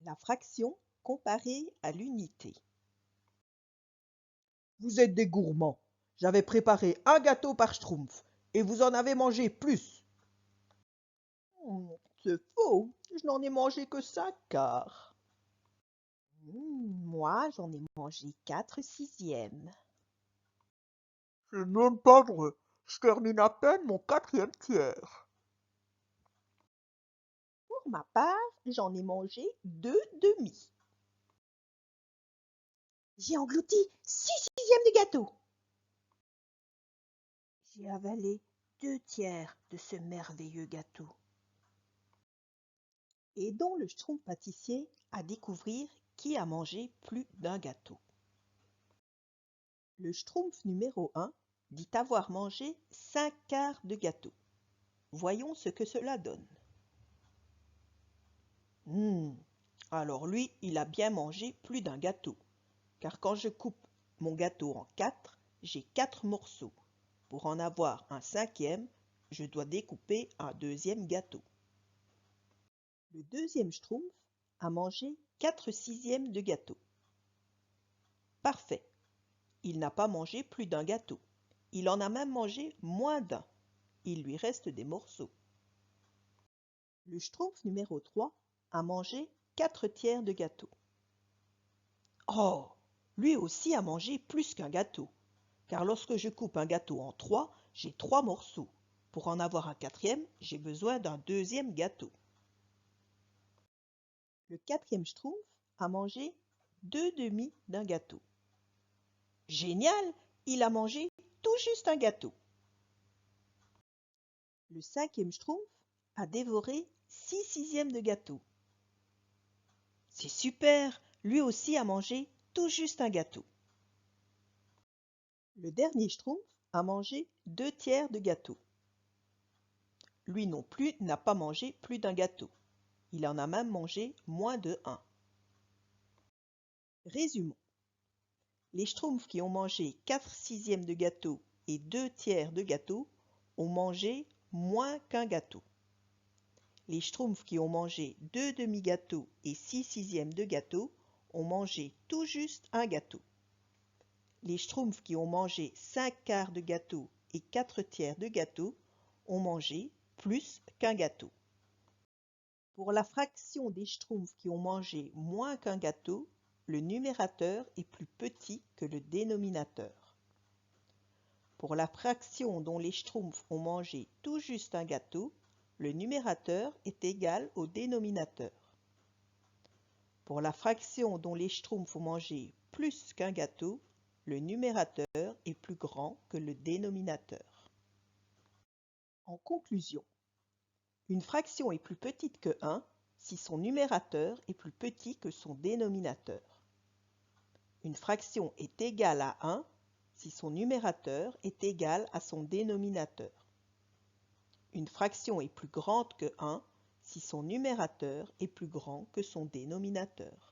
La fraction comparée à l'unité. Vous êtes des gourmands. J'avais préparé un gâteau par schtroumpf et vous en avez mangé plus. C'est faux, je n'en ai mangé que 5 quarts. Moi, j'en ai mangé 4/6. C'est même pas vrai. Je termine à peine mon quatrième tiers. Pour ma part, j'en ai mangé 2/2. J'ai englouti 6/6 de gâteau. J'ai avalé 2 tiers de ce merveilleux gâteau. Aidons le schtroumpf pâtissier à découvrir qui a mangé plus d'un gâteau. Le schtroumpf numéro 1 dit avoir mangé 5 quarts de gâteau. Voyons ce que cela donne. Alors lui, il a bien mangé plus d'un gâteau, car quand je coupe mon gâteau en 4, j'ai 4 morceaux. Pour en avoir un 5e, je dois découper un 2e gâteau. Le deuxième schtroumpf a mangé 4/6 de gâteau. Parfait, il n'a pas mangé plus d'un gâteau. Il en a même mangé moins d'un. Il lui reste des morceaux. Le schtroumpf numéro 3 a mangé 4 tiers de gâteau. Oh, lui aussi a mangé plus qu'un gâteau, car lorsque je coupe un gâteau en 3, j'ai 3 morceaux. Pour en avoir un 4e, j'ai besoin d'un 2e gâteau. Le 4e schtroumpf a mangé 2/2 d'un gâteau. Génial, il a mangé tout juste un gâteau. Le 5e schtroumpf a dévoré 6/6 de gâteau. C'est super, lui aussi a mangé tout juste un gâteau. Le dernier schtroumpf a mangé 2 tiers de gâteau. Lui non plus n'a pas mangé plus d'un gâteau. Il en a même mangé moins de 1. Résumons. Les schtroumpfs qui ont mangé 4/6 de gâteau et 2 tiers de gâteau ont mangé moins qu'un gâteau. Les schtroumpfs qui ont mangé 2 demi-gâteaux et 6/6 de gâteau ont mangé tout juste un gâteau. Les schtroumpfs qui ont mangé 5 quarts de gâteau et 4 tiers de gâteau ont mangé plus qu'un gâteau. Pour la fraction des schtroumpfs qui ont mangé moins qu'un gâteau, le numérateur est plus petit que le dénominateur. Pour la fraction dont les schtroumpfs ont mangé tout juste un gâteau, le numérateur est égal au dénominateur. Pour la fraction dont les schtroumpfs ont mangé plus qu'un gâteau, le numérateur est plus grand que le dénominateur. En conclusion, une fraction est plus petite que 1 si son numérateur est plus petit que son dénominateur. Une fraction est égale à 1 si son numérateur est égal à son dénominateur. Une fraction est plus grande que 1 si son numérateur est plus grand que son dénominateur.